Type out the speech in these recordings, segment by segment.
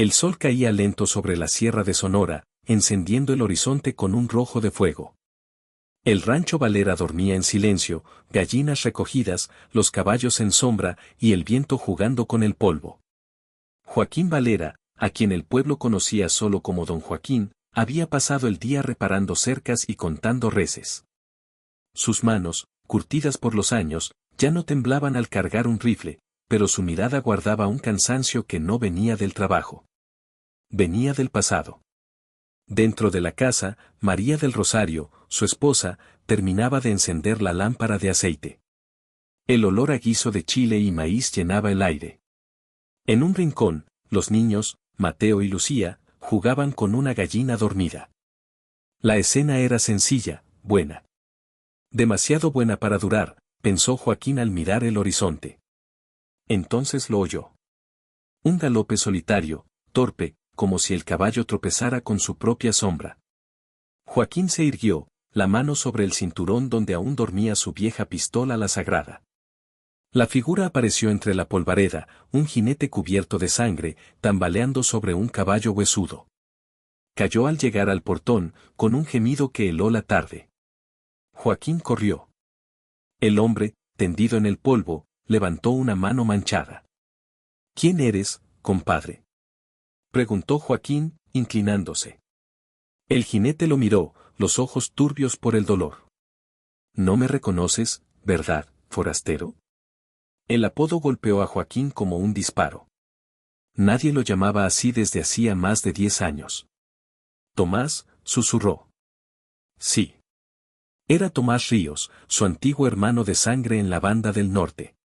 El sol caía lento sobre la sierra de Sonora, encendiendo el horizonte con un rojo de fuego. El rancho Valera dormía en silencio, gallinas recogidas, los caballos en sombra y el viento jugando con el polvo. Joaquín Valera, a quien el pueblo conocía solo como Don Joaquín, había pasado el día reparando cercas y contando reses. Sus manos, curtidas por los años, ya no temblaban al cargar un rifle, pero su mirada guardaba un cansancio que no venía del trabajo. Venía del pasado. Dentro de la casa, María del Rosario, su esposa, terminaba de encender la lámpara de aceite. El olor a guiso de chile y maíz llenaba el aire. En un rincón, los niños, Mateo y Lucía, jugaban con una gallina dormida. La escena era sencilla, buena. Demasiado buena para durar, pensó Joaquín al mirar el horizonte. Entonces lo oyó. Un galope solitario, torpe, como si el caballo tropezara con su propia sombra. Joaquín se irguió, la mano sobre el cinturón donde aún dormía su vieja pistola la sagrada. La figura apareció entre la polvareda, un jinete cubierto de sangre, tambaleando sobre un caballo huesudo. Cayó al llegar al portón, con un gemido que heló la tarde. Joaquín corrió. El hombre, tendido en el polvo, levantó una mano manchada. ¿Quién eres, compadre?, preguntó Joaquín, inclinándose. El jinete lo miró, los ojos turbios por el dolor. No me reconoces, ¿verdad, forastero? El apodo golpeó a Joaquín como un disparo. Nadie lo llamaba así desde hacía más de 10 años. Tomás, susurró. Sí. Era Tomás Ríos, su antiguo hermano de sangre en la Banda del Norte.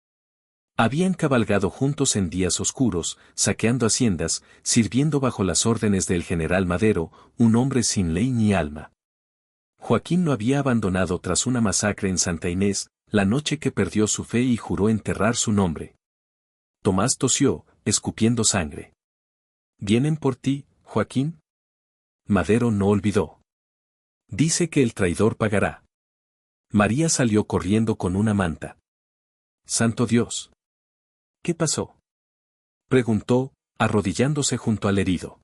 Habían cabalgado juntos en días oscuros, saqueando haciendas, sirviendo bajo las órdenes del general Madero, un hombre sin ley ni alma. Joaquín lo había abandonado tras una masacre en Santa Inés, la noche que perdió su fe y juró enterrar su nombre. Tomás tosió, escupiendo sangre. ¿Vienen por ti, Joaquín? Madero no olvidó. Dice que el traidor pagará. María salió corriendo con una manta. ¡Santo Dios! ¿Qué pasó?, preguntó, arrodillándose junto al herido.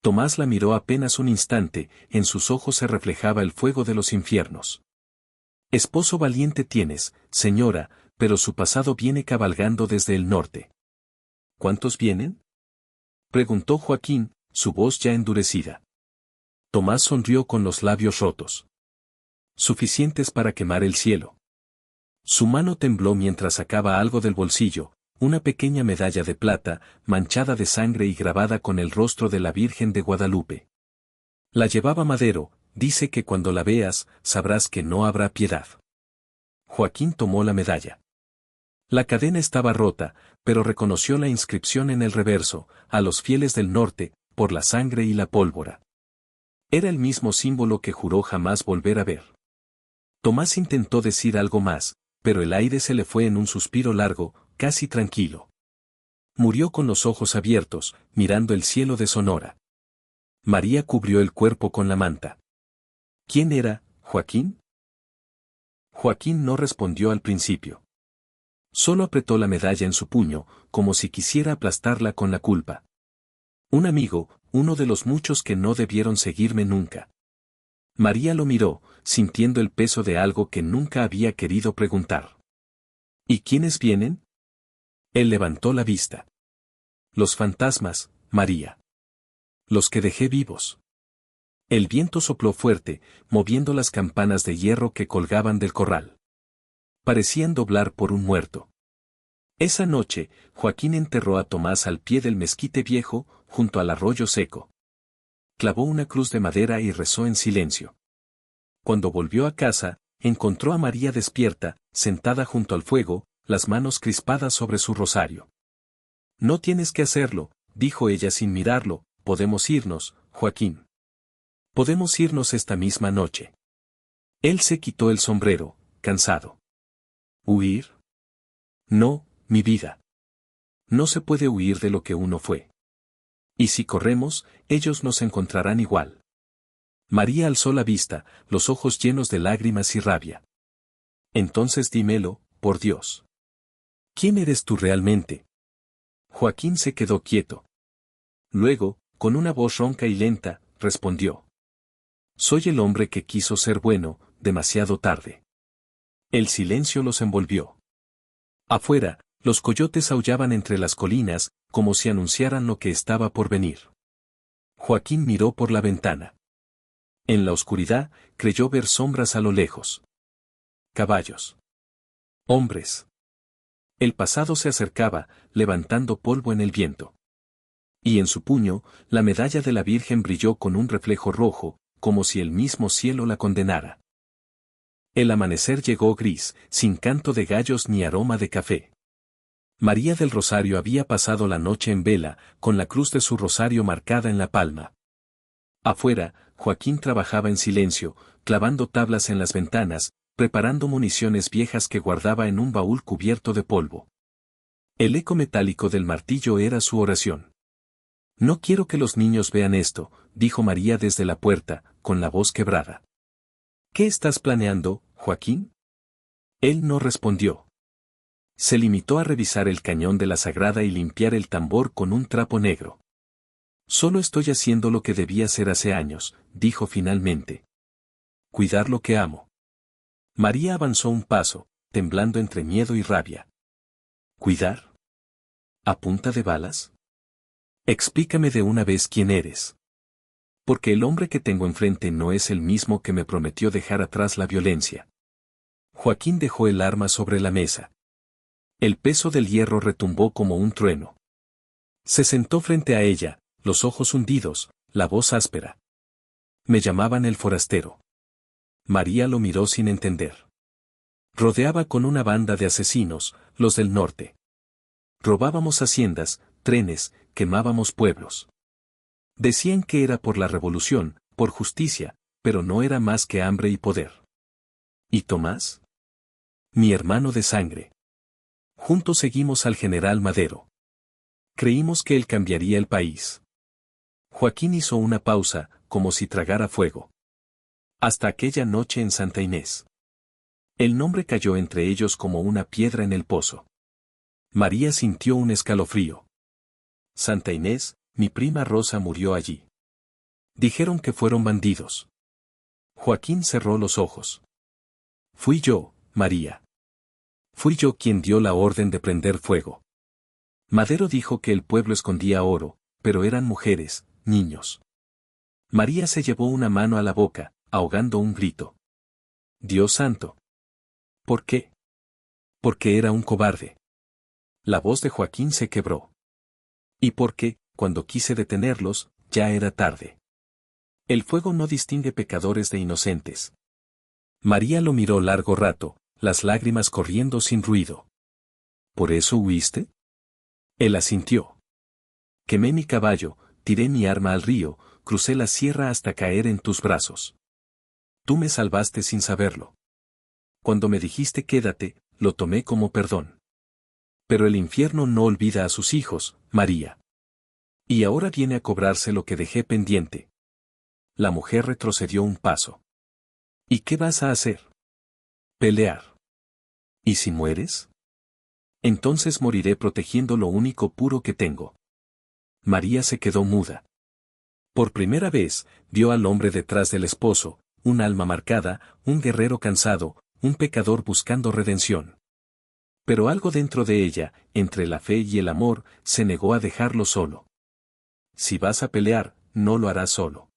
Tomás la miró apenas un instante, en sus ojos se reflejaba el fuego de los infiernos. Esposo valiente tienes, señora, pero su pasado viene cabalgando desde el norte. ¿Cuántos vienen?, preguntó Joaquín, su voz ya endurecida. Tomás sonrió con los labios rotos. Suficientes para quemar el cielo. Su mano tembló mientras sacaba algo del bolsillo, una pequeña medalla de plata, manchada de sangre y grabada con el rostro de la Virgen de Guadalupe. La llevaba Madero, dice que cuando la veas, sabrás que no habrá piedad. Joaquín tomó la medalla. La cadena estaba rota, pero reconoció la inscripción en el reverso, a los fieles del norte, por la sangre y la pólvora. Era el mismo símbolo que juró jamás volver a ver. Tomás intentó decir algo más, pero el aire se le fue en un suspiro largo, casi tranquilo. Murió con los ojos abiertos, mirando el cielo de Sonora. María cubrió el cuerpo con la manta. ¿Quién era, Joaquín? Joaquín no respondió al principio. Solo apretó la medalla en su puño, como si quisiera aplastarla con la culpa. Un amigo, uno de los muchos que no debieron seguirme nunca. María lo miró, sintiendo el peso de algo que nunca había querido preguntar. ¿Y quiénes vienen? Él levantó la vista. Los fantasmas, María. Los que dejé vivos. El viento sopló fuerte, moviendo las campanas de hierro que colgaban del corral. Parecían doblar por un muerto. Esa noche, Joaquín enterró a Tomás al pie del mezquite viejo, junto al arroyo seco. Clavó una cruz de madera y rezó en silencio. Cuando volvió a casa, encontró a María despierta, sentada junto al fuego, las manos crispadas sobre su rosario. No tienes que hacerlo, dijo ella sin mirarlo, podemos irnos, Joaquín. Podemos irnos esta misma noche. Él se quitó el sombrero, cansado. ¿Huir? No, mi vida. No se puede huir de lo que uno fue. Y si corremos, ellos nos encontrarán igual. María alzó la vista, los ojos llenos de lágrimas y rabia. Entonces dímelo, por Dios. ¿Quién eres tú realmente? Joaquín se quedó quieto. Luego, con una voz ronca y lenta, respondió. Soy el hombre que quiso ser bueno, demasiado tarde. El silencio los envolvió. Afuera, los coyotes aullaban entre las colinas, como si anunciaran lo que estaba por venir. Joaquín miró por la ventana. En la oscuridad, creyó ver sombras a lo lejos. Caballos. Hombres. El pasado se acercaba, levantando polvo en el viento. Y en su puño, la medalla de la Virgen brilló con un reflejo rojo, como si el mismo cielo la condenara. El amanecer llegó gris, sin canto de gallos ni aroma de café. María del Rosario había pasado la noche en vela, con la cruz de su rosario marcada en la palma. Afuera, Joaquín trabajaba en silencio, clavando tablas en las ventanas, preparando municiones viejas que guardaba en un baúl cubierto de polvo. El eco metálico del martillo era su oración. No quiero que los niños vean esto, dijo María desde la puerta, con la voz quebrada. ¿Qué estás planeando, Joaquín? Él no respondió. Se limitó a revisar el cañón de la sagrada y limpiar el tambor con un trapo negro. Solo estoy haciendo lo que debía hacer hace años, dijo finalmente. Cuidar lo que amo. María avanzó un paso, temblando entre miedo y rabia. ¿Cuidar? ¿A punta de balas? Explícame de una vez quién eres. Porque el hombre que tengo enfrente no es el mismo que me prometió dejar atrás la violencia. Joaquín dejó el arma sobre la mesa. El peso del hierro retumbó como un trueno. Se sentó frente a ella, los ojos hundidos, la voz áspera. Me llamaban el forastero. María lo miró sin entender. Rodeaba con una banda de asesinos, los del norte. Robábamos haciendas, trenes, quemábamos pueblos. Decían que era por la revolución, por justicia, pero no era más que hambre y poder. ¿Y Tomás? Mi hermano de sangre. Juntos seguimos al general Madero. Creímos que él cambiaría el país. Joaquín hizo una pausa, como si tragara fuego. Hasta aquella noche en Santa Inés. El nombre cayó entre ellos como una piedra en el pozo. María sintió un escalofrío. Santa Inés, mi prima Rosa murió allí. Dijeron que fueron bandidos. Joaquín cerró los ojos. Fui yo, María. Fui yo quien dio la orden de prender fuego. Madero dijo que el pueblo escondía oro, pero eran mujeres, niños. María se llevó una mano a la boca, ahogando un grito. Dios santo. ¿Por qué? Porque era un cobarde. La voz de Joaquín se quebró. Y porque, cuando quise detenerlos, ya era tarde. El fuego no distingue pecadores de inocentes. María lo miró largo rato, las lágrimas corriendo sin ruido. ¿Por eso huiste? Él asintió. Quemé mi caballo, tiré mi arma al río, crucé la sierra hasta caer en tus brazos. Tú me salvaste sin saberlo. Cuando me dijiste quédate, lo tomé como perdón. Pero el infierno no olvida a sus hijos, María. Y ahora viene a cobrarse lo que dejé pendiente. La mujer retrocedió un paso. ¿Y qué vas a hacer? Pelear. ¿Y si mueres? Entonces moriré protegiendo lo único puro que tengo. María se quedó muda. Por primera vez, vio al hombre detrás del esposo, un alma marcada, un guerrero cansado, un pecador buscando redención. Pero algo dentro de ella, entre la fe y el amor, se negó a dejarlo solo. Si vas a pelear, no lo harás solo.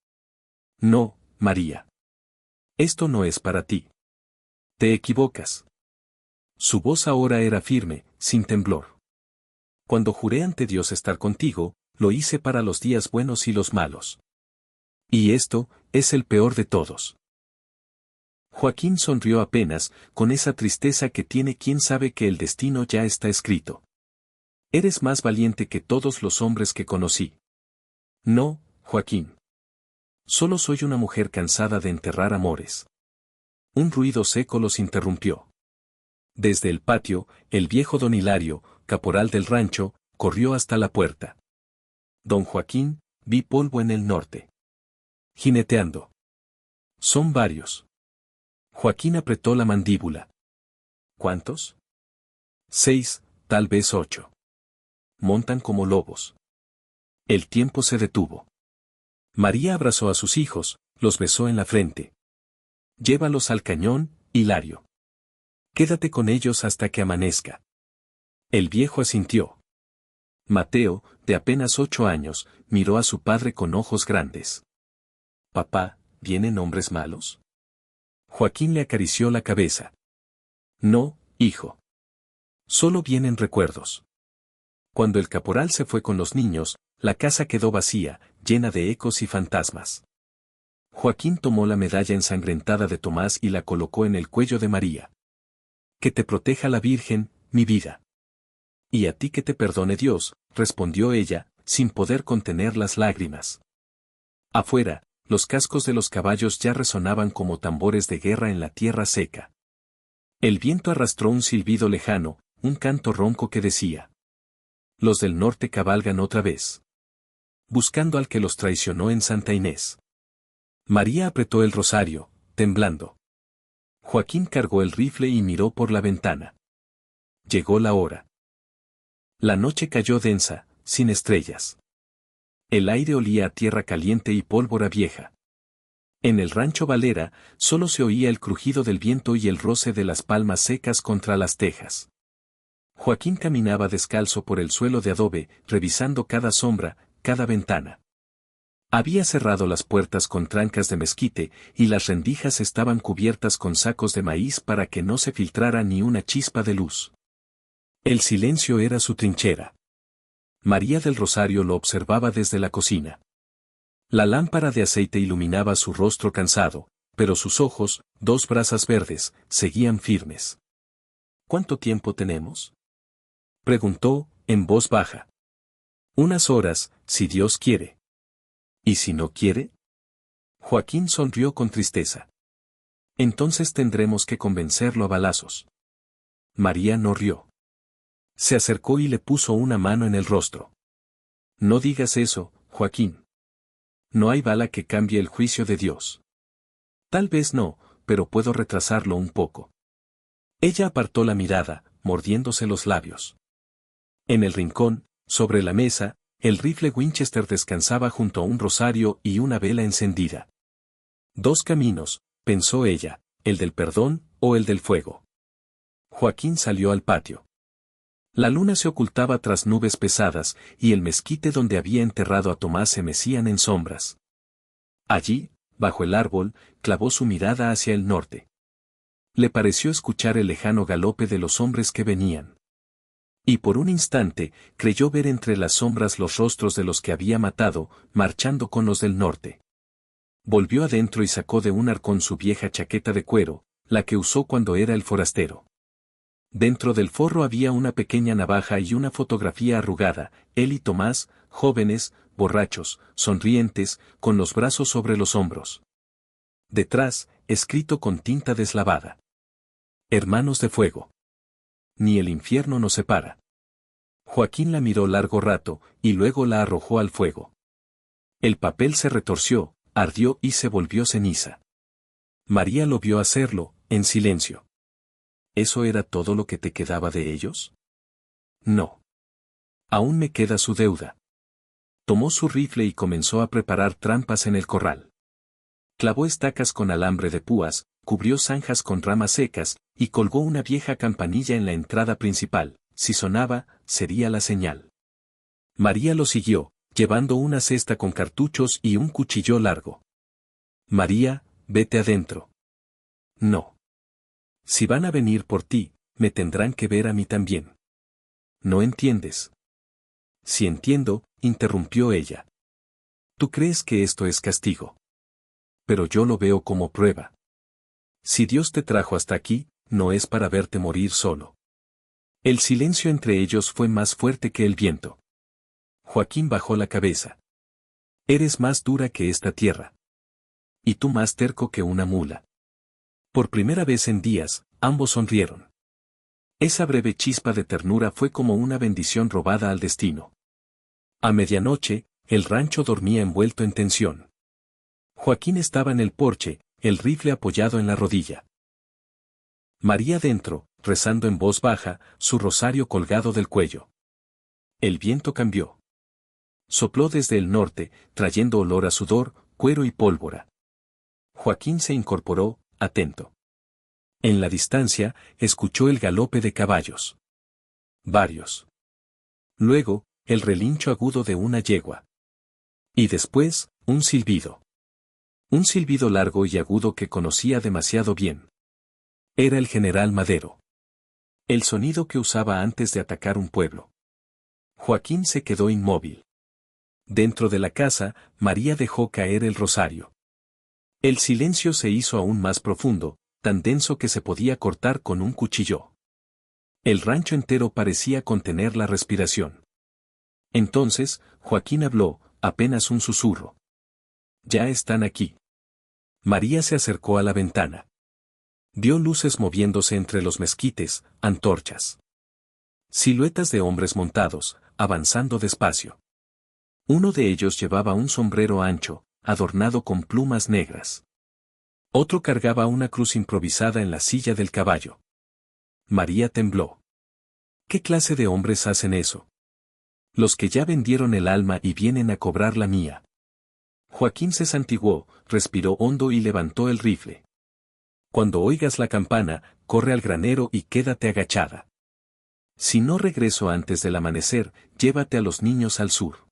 No, María. Esto no es para ti. Te equivocas. Su voz ahora era firme, sin temblor. Cuando juré ante Dios estar contigo, lo hice para los días buenos y los malos. Y esto, es el peor de todos. Joaquín sonrió apenas, con esa tristeza que tiene quien sabe que el destino ya está escrito. Eres más valiente que todos los hombres que conocí. No, Joaquín. Solo soy una mujer cansada de enterrar amores. Un ruido seco los interrumpió. Desde el patio, el viejo don Hilario, caporal del rancho, corrió hasta la puerta. Don Joaquín, vi polvo en el norte. Jineteando. Son varios. Joaquín apretó la mandíbula. ¿Cuántos? 6, tal vez 8. Montan como lobos. El tiempo se detuvo. María abrazó a sus hijos, los besó en la frente. Llévalos al cañón, Hilario. Quédate con ellos hasta que amanezca. El viejo asintió. Mateo, de apenas 8 años, miró a su padre con ojos grandes. Papá, ¿vienen hombres malos? Joaquín le acarició la cabeza. No, hijo. Solo vienen recuerdos. Cuando el caporal se fue con los niños, la casa quedó vacía, llena de ecos y fantasmas. Joaquín tomó la medalla ensangrentada de Tomás y la colocó en el cuello de María. Que te proteja la Virgen, mi vida. Y a ti que te perdone Dios, respondió ella, sin poder contener las lágrimas. Afuera, los cascos de los caballos ya resonaban como tambores de guerra en la tierra seca. El viento arrastró un silbido lejano, un canto ronco que decía: los del norte cabalgan otra vez, buscando al que los traicionó en Santa Inés. María apretó el rosario, temblando. Joaquín cargó el rifle y miró por la ventana. Llegó la hora. La noche cayó densa, sin estrellas. El aire olía a tierra caliente y pólvora vieja. En el rancho Valera, solo se oía el crujido del viento y el roce de las palmas secas contra las tejas. Joaquín caminaba descalzo por el suelo de adobe, revisando cada sombra, cada ventana. Había cerrado las puertas con trancas de mezquite, y las rendijas estaban cubiertas con sacos de maíz para que no se filtrara ni una chispa de luz. El silencio era su trinchera. María del Rosario lo observaba desde la cocina. La lámpara de aceite iluminaba su rostro cansado, pero sus ojos, 2 brasas verdes, seguían firmes. ¿Cuánto tiempo tenemos?, preguntó, en voz baja. 1 horas, si Dios quiere. ¿Y si no quiere? Joaquín sonrió con tristeza. Entonces tendremos que convencerlo a balazos. María no rió. Se acercó y le puso una mano en el rostro. No digas eso, Joaquín. No hay bala que cambie el juicio de Dios. Tal vez no, pero puedo retrasarlo un poco. Ella apartó la mirada, mordiéndose los labios. En el rincón, sobre la mesa, el rifle Winchester descansaba junto a un rosario y una vela encendida. 2 caminos, pensó ella, el del perdón o el del fuego. Joaquín salió al patio. La luna se ocultaba tras nubes pesadas, y el mezquite donde había enterrado a Tomás se mecían en sombras. Allí, bajo el árbol, clavó su mirada hacia el norte. Le pareció escuchar el lejano galope de los hombres que venían. Y por un instante, creyó ver entre las sombras los rostros de los que había matado, marchando con los del norte. Volvió adentro y sacó de un arcón su vieja chaqueta de cuero, la que usó cuando era el forastero. Dentro del forro había una pequeña navaja y una fotografía arrugada, él y Tomás, jóvenes, borrachos, sonrientes, con los brazos sobre los hombros. Detrás, escrito con tinta deslavada: hermanos de fuego. Ni el infierno nos separa. Joaquín la miró largo rato, y luego la arrojó al fuego. El papel se retorció, ardió y se volvió ceniza. María lo vio hacerlo, en silencio. ¿Eso era todo lo que te quedaba de ellos? No. Aún me queda su deuda. Tomó su rifle y comenzó a preparar trampas en el corral. Clavó estacas con alambre de púas, cubrió zanjas con ramas secas, y colgó una vieja campanilla en la entrada principal. Si sonaba, sería la señal. María lo siguió, llevando una cesta con cartuchos y un cuchillo largo. María, vete adentro. No. Si van a venir por ti, me tendrán que ver a mí también. ¿No entiendes? Sí entiendo, interrumpió ella. Tú crees que esto es castigo. Pero yo lo veo como prueba. Si Dios te trajo hasta aquí, no es para verte morir solo. El silencio entre ellos fue más fuerte que el viento. Joaquín bajó la cabeza. Eres más dura que esta tierra. Y tú más terco que una mula. Por primera vez en días, ambos sonrieron. Esa breve chispa de ternura fue como una bendición robada al destino. A medianoche, el rancho dormía envuelto en tensión. Joaquín estaba en el porche, el rifle apoyado en la rodilla. María dentro, rezando en voz baja, su rosario colgado del cuello. El viento cambió. Sopló desde el norte, trayendo olor a sudor, cuero y pólvora. Joaquín se incorporó, atento. En la distancia, escuchó el galope de caballos. Varios. Luego, el relincho agudo de una yegua. Y después, un silbido. Un silbido largo y agudo que conocía demasiado bien. Era el general Madero. El sonido que usaba antes de atacar un pueblo. Joaquín se quedó inmóvil. Dentro de la casa, María dejó caer el rosario. El silencio se hizo aún más profundo, tan denso que se podía cortar con un cuchillo. El rancho entero parecía contener la respiración. Entonces, Joaquín habló, apenas un susurro. Ya están aquí. María se acercó a la ventana. Vio luces moviéndose entre los mezquites, antorchas. Siluetas de hombres montados, avanzando despacio. Uno de ellos llevaba un sombrero ancho, adornado con plumas negras. Otro cargaba una cruz improvisada en la silla del caballo. María tembló. ¿Qué clase de hombres hacen eso? Los que ya vendieron el alma y vienen a cobrar la mía. Joaquín se santiguó, respiró hondo y levantó el rifle. Cuando oigas la campana, corre al granero y quédate agachada. Si no regreso antes del amanecer, llévate a los niños al sur.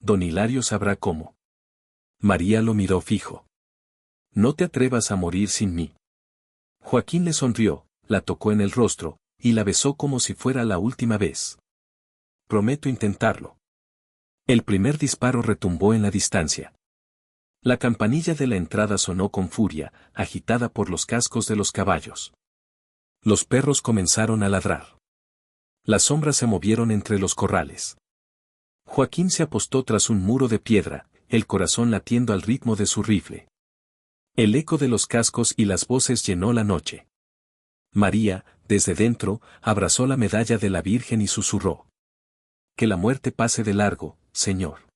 Don Hilario sabrá cómo. María lo miró fijo. No te atrevas a morir sin mí. Joaquín le sonrió, la tocó en el rostro, y la besó como si fuera la última vez. Prometo intentarlo. El primer disparo retumbó en la distancia. La campanilla de la entrada sonó con furia, agitada por los cascos de los caballos. Los perros comenzaron a ladrar. Las sombras se movieron entre los corrales. Joaquín se apostó tras un muro de piedra, el corazón latiendo al ritmo de su rifle. El eco de los cascos y las voces llenó la noche. María, desde dentro, abrazó la medalla de la Virgen y susurró. Que la muerte pase de largo, Señor.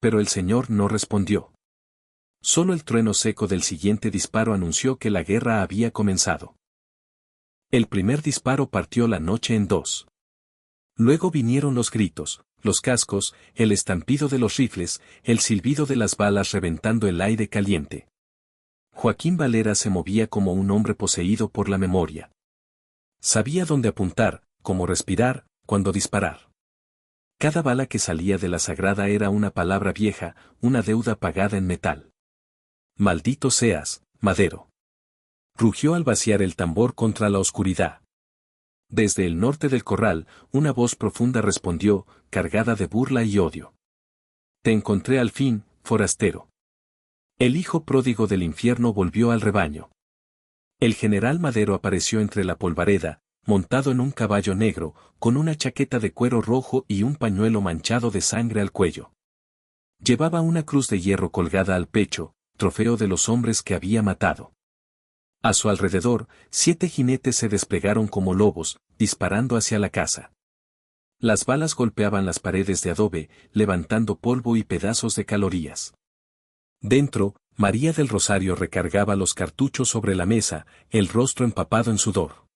Pero el Señor no respondió. Solo el trueno seco del siguiente disparo anunció que la guerra había comenzado. El primer disparo partió la noche en dos. Luego vinieron los gritos, los cascos, el estampido de los rifles, el silbido de las balas reventando el aire caliente. Joaquín Valera se movía como un hombre poseído por la memoria. Sabía dónde apuntar, cómo respirar, cuándo disparar. Cada bala que salía de la sagrada era una palabra vieja, una deuda pagada en metal. Maldito seas, Madero. Rugió al vaciar el tambor contra la oscuridad. Desde el norte del corral, una voz profunda respondió, cargada de burla y odio. Te encontré al fin, forastero. El hijo pródigo del infierno volvió al rebaño. El general Madero apareció entre la polvareda, montado en un caballo negro, con una chaqueta de cuero rojo y un pañuelo manchado de sangre al cuello. Llevaba una cruz de hierro colgada al pecho, trofeo de los hombres que había matado. A su alrededor, 7 jinetes se desplegaron como lobos, disparando hacia la casa. Las balas golpeaban las paredes de adobe, levantando polvo y pedazos de calorías. Dentro, María del Rosario recargaba los cartuchos sobre la mesa, el rostro empapado en sudor.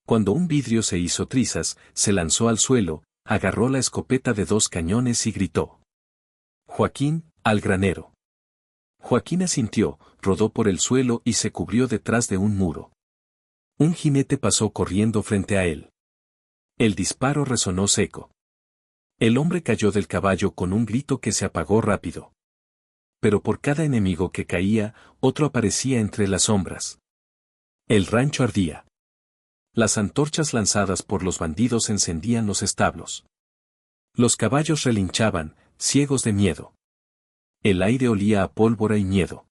Cuando un vidrio se hizo trizas, se lanzó al suelo, agarró la escopeta de 2 cañones y gritó. Joaquín, al granero. Joaquín asintió, rodó por el suelo y se cubrió detrás de un muro. Un jinete pasó corriendo frente a él. El disparo resonó seco. El hombre cayó del caballo con un grito que se apagó rápido. Pero por cada enemigo que caía, otro aparecía entre las sombras. El rancho ardía. Las antorchas lanzadas por los bandidos encendían los establos. Los caballos relinchaban, ciegos de miedo. El aire olía a pólvora y miedo.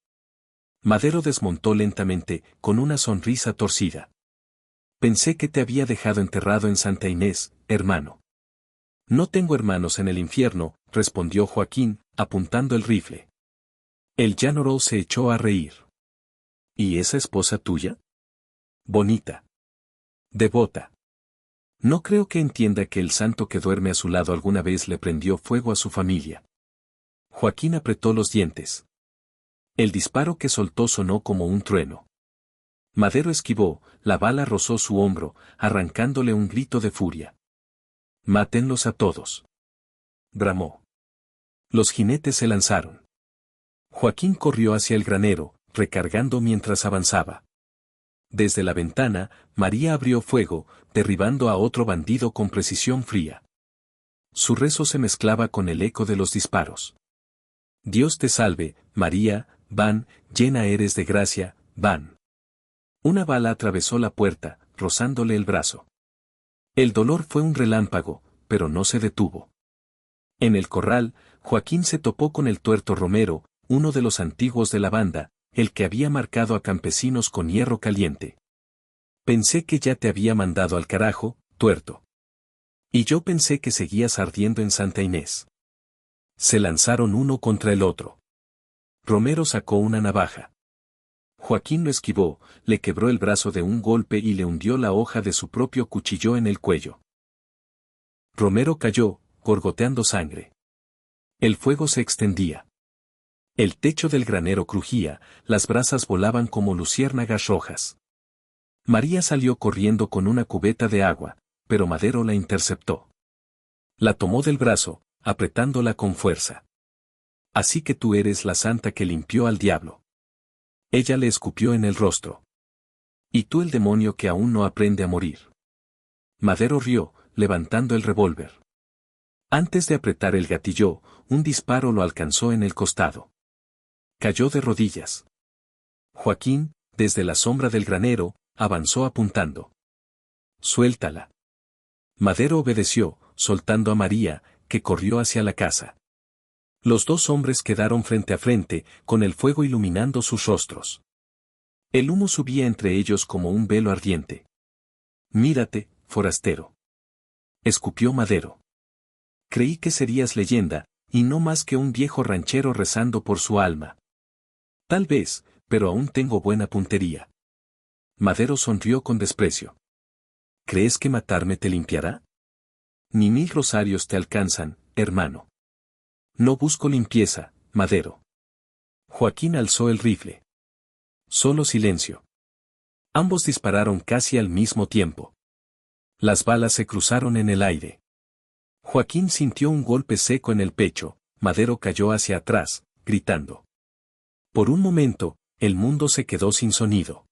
Madero desmontó lentamente, con una sonrisa torcida. Pensé que te había dejado enterrado en Santa Inés, hermano. No tengo hermanos en el infierno, respondió Joaquín, apuntando el rifle. El llanero se echó a reír. ¿Y esa esposa tuya? Bonita. Devota. No creo que entienda que el santo que duerme a su lado alguna vez le prendió fuego a su familia. Joaquín apretó los dientes. El disparo que soltó sonó como un trueno. Madero esquivó, la bala rozó su hombro, arrancándole un grito de furia. Mátenlos a todos. Bramó. Los jinetes se lanzaron. Joaquín corrió hacia el granero, recargando mientras avanzaba. Desde la ventana, María abrió fuego, derribando a otro bandido con precisión fría. Su rezo se mezclaba con el eco de los disparos. Dios te salve, María, van, llena eres de gracia, van. Una bala atravesó la puerta, rozándole el brazo. El dolor fue un relámpago, pero no se detuvo. En el corral, Joaquín se topó con el tuerto Romero, uno de los antiguos de la banda, el que había marcado a campesinos con hierro caliente. Pensé que ya te había mandado al carajo, tuerto. Y yo pensé que seguías ardiendo en Santa Inés. Se lanzaron uno contra el otro. Romero sacó una navaja. Joaquín lo esquivó, le quebró el brazo de un golpe y le hundió la hoja de su propio cuchillo en el cuello. Romero cayó, gorgoteando sangre. El fuego se extendía. El techo del granero crujía, las brasas volaban como luciérnagas rojas. María salió corriendo con una cubeta de agua, pero Madero la interceptó. La tomó del brazo, apretándola con fuerza. Así que tú eres la santa que limpió al diablo. Ella le escupió en el rostro. Y tú el demonio que aún no aprende a morir. Madero rió, levantando el revólver. Antes de apretar el gatillo, un disparo lo alcanzó en el costado. Cayó de rodillas. Joaquín, desde la sombra del granero, avanzó apuntando. Suéltala. Madero obedeció, soltando a María, que corrió hacia la casa. Los dos hombres quedaron frente a frente, con el fuego iluminando sus rostros. El humo subía entre ellos como un velo ardiente. Mírate, forastero. Escupió Madero. Creí que serías leyenda, y no más que un viejo ranchero rezando por su alma. Tal vez, pero aún tengo buena puntería. Madero sonrió con desprecio. ¿Crees que matarme te limpiará? Ni 1000 rosarios te alcanzan, hermano. No busco limpieza, Madero. Joaquín alzó el rifle. Solo silencio. Ambos dispararon casi al mismo tiempo. Las balas se cruzaron en el aire. Joaquín sintió un golpe seco en el pecho, Madero cayó hacia atrás, gritando. Por un momento, el mundo se quedó sin sonido.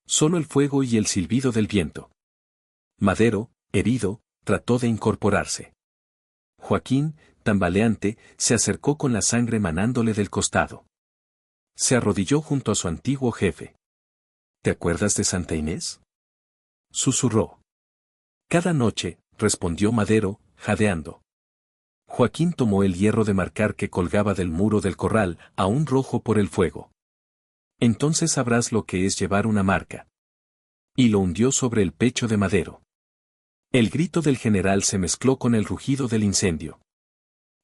Solo el fuego y el silbido del viento. Madero, herido, trató de incorporarse. Joaquín, tambaleante, se acercó con la sangre manándole del costado. Se arrodilló junto a su antiguo jefe. ¿Te acuerdas de Santa Inés? Susurró. Cada noche, respondió Madero, jadeando. Joaquín tomó el hierro de marcar que colgaba del muro del corral, aún rojo por el fuego. Entonces sabrás lo que es llevar una marca. Y lo hundió sobre el pecho de Madero. El grito del general se mezcló con el rugido del incendio.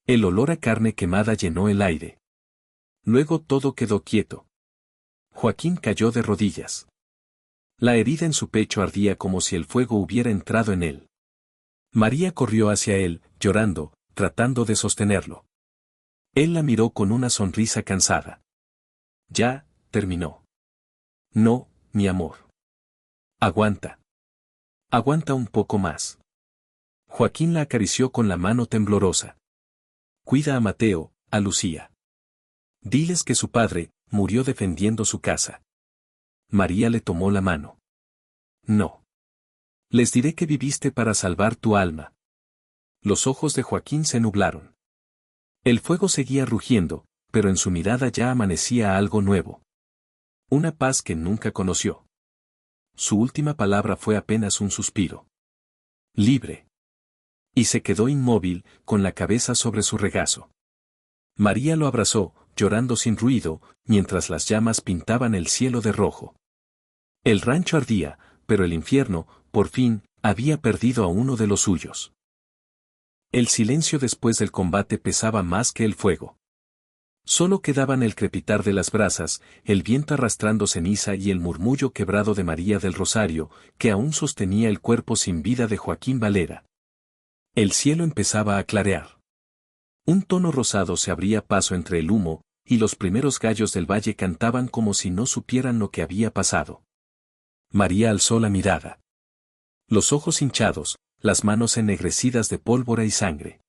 El olor a carne quemada llenó el aire. Luego todo quedó quieto. Joaquín cayó de rodillas. La herida en su pecho ardía como si el fuego hubiera entrado en él. María corrió hacia él, llorando, tratando de sostenerlo. Él la miró con una sonrisa cansada. Ya, terminó. No, mi amor. Aguanta. Aguanta un poco más. Joaquín la acarició con la mano temblorosa. Cuida a Mateo, a Lucía. Diles que su padre murió defendiendo su casa. María le tomó la mano. No. Les diré que viviste para salvar tu alma. Los ojos de Joaquín se nublaron. El fuego seguía rugiendo, pero en su mirada ya amanecía algo nuevo. Una paz que nunca conoció. Su última palabra fue apenas un suspiro. Libre. Y se quedó inmóvil, con la cabeza sobre su regazo. María lo abrazó, llorando sin ruido, mientras las llamas pintaban el cielo de rojo. El rancho ardía, pero el infierno, por fin, había perdido a uno de los suyos. El silencio después del combate pesaba más que el fuego. Solo quedaban el crepitar de las brasas, el viento arrastrando ceniza y el murmullo quebrado de María del Rosario, que aún sostenía el cuerpo sin vida de Joaquín Valera. El cielo empezaba a clarear. Un tono rosado se abría paso entre el humo, y los primeros gallos del valle cantaban como si no supieran lo que había pasado. María alzó la mirada. Los ojos hinchados, las manos ennegrecidas de pólvora y sangre.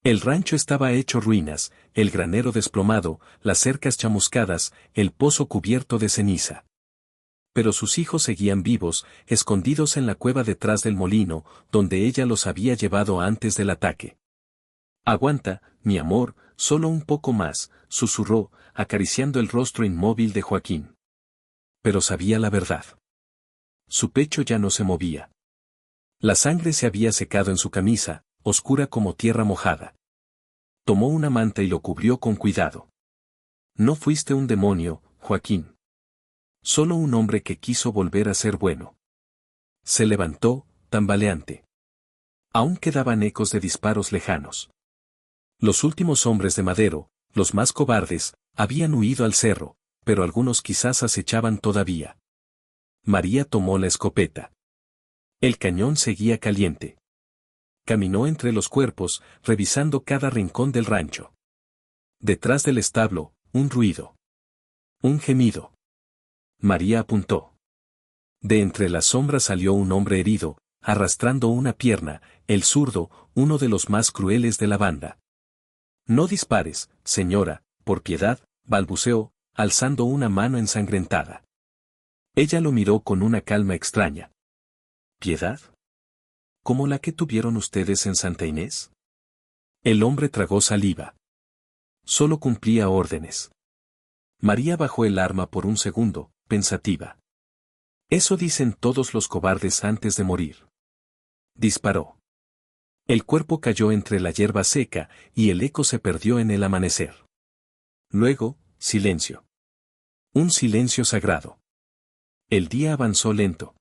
El rancho estaba hecho ruinas, el granero desplomado, las cercas chamuscadas, el pozo cubierto de ceniza. Pero sus hijos seguían vivos, escondidos en la cueva detrás del molino, donde ella los había llevado antes del ataque. Aguanta, mi amor, solo un poco más, susurró, acariciando el rostro inmóvil de Joaquín. Pero sabía la verdad. Su pecho ya no se movía. La sangre se había secado en su camisa, oscura como tierra mojada. Tomó una manta y lo cubrió con cuidado. No fuiste un demonio, Joaquín. Solo un hombre que quiso volver a ser bueno. Se levantó, tambaleante. Aún quedaban ecos de disparos lejanos. Los últimos hombres de Madero, los más cobardes, habían huido al cerro, pero algunos quizás acechaban todavía. María tomó la escopeta. El cañón seguía caliente. Caminó entre los cuerpos, revisando cada rincón del rancho. Detrás del establo, un ruido. Un gemido. María apuntó. De entre las sombras salió un hombre herido, arrastrando una pierna, el zurdo, uno de los más crueles de la banda. No dispares, señora, por piedad, balbuceó, alzando una mano ensangrentada. Ella lo miró con una calma extraña. ¿Piedad? ¿Como la que tuvieron ustedes en Santa Inés? El hombre tragó saliva. Solo cumplía órdenes. María bajó el arma por un segundo, pensativa. Eso dicen todos los cobardes antes de morir. Disparó. El cuerpo cayó entre la hierba seca, y el eco se perdió en el amanecer. Luego, silencio. Un silencio sagrado. El día avanzó lento.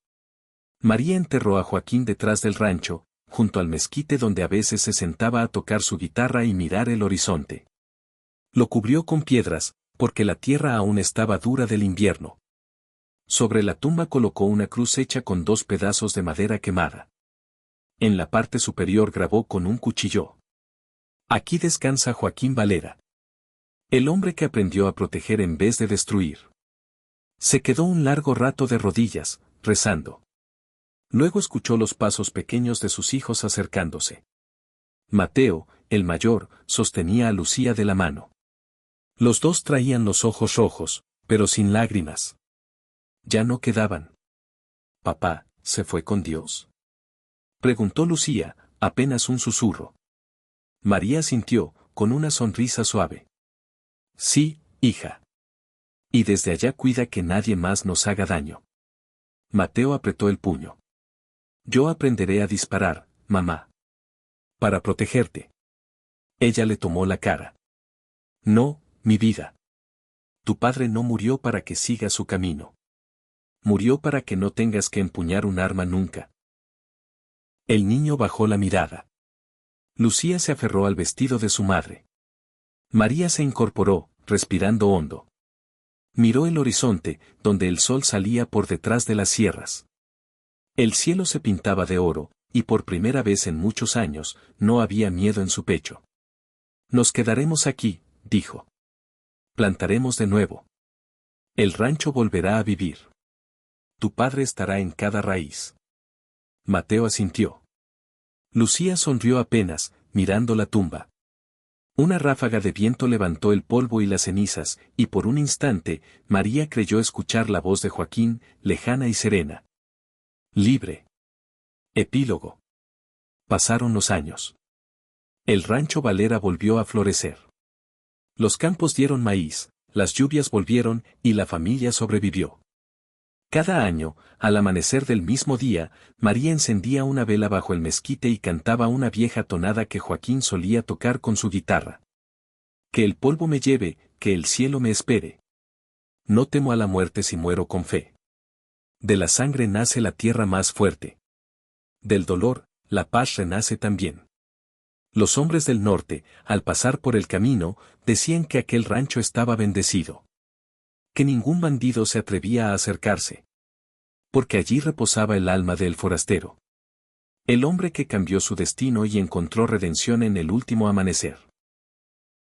María enterró a Joaquín detrás del rancho, junto al mezquite donde a veces se sentaba a tocar su guitarra y mirar el horizonte. Lo cubrió con piedras, porque la tierra aún estaba dura del invierno. Sobre la tumba colocó una cruz hecha con 2 pedazos de madera quemada. En la parte superior grabó con un cuchillo: aquí descansa Joaquín Valera. El hombre que aprendió a proteger en vez de destruir. Se quedó un largo rato de rodillas, rezando. Luego escuchó los pasos pequeños de sus hijos acercándose. Mateo, el mayor, sostenía a Lucía de la mano. Los dos traían los ojos rojos, pero sin lágrimas. Ya no quedaban. ¿Papá, se fue con Dios?, preguntó Lucía, apenas un susurro. María sintió, con una sonrisa suave. Sí, hija. Y desde allá cuida que nadie más nos haga daño. Mateo apretó el puño. Yo aprenderé a disparar, mamá. Para protegerte. Ella le tomó la cara. No, mi vida. Tu padre no murió para que sigas su camino. Murió para que no tengas que empuñar un arma nunca. El niño bajó la mirada. Lucía se aferró al vestido de su madre. María se incorporó, respirando hondo. Miró el horizonte, donde el sol salía por detrás de las sierras. El cielo se pintaba de oro, y por primera vez en muchos años, no había miedo en su pecho. Nos quedaremos aquí, dijo. Plantaremos de nuevo. El rancho volverá a vivir. Tu padre estará en cada raíz. Mateo asintió. Lucía sonrió apenas, mirando la tumba. Una ráfaga de viento levantó el polvo y las cenizas, y por un instante, María creyó escuchar la voz de Joaquín, lejana y serena. Libre. Epílogo. Pasaron los años. El rancho Valera volvió a florecer. Los campos dieron maíz, las lluvias volvieron, y la familia sobrevivió. Cada año, al amanecer del mismo día, María encendía una vela bajo el mezquite y cantaba una vieja tonada que Joaquín solía tocar con su guitarra. Que el polvo me lleve, que el cielo me espere. No temo a la muerte si muero con fe. De la sangre nace la tierra más fuerte. Del dolor, la paz renace también. Los hombres del norte, al pasar por el camino, decían que aquel rancho estaba bendecido. Que ningún bandido se atrevía a acercarse. Porque allí reposaba el alma del forastero. El hombre que cambió su destino y encontró redención en el último amanecer.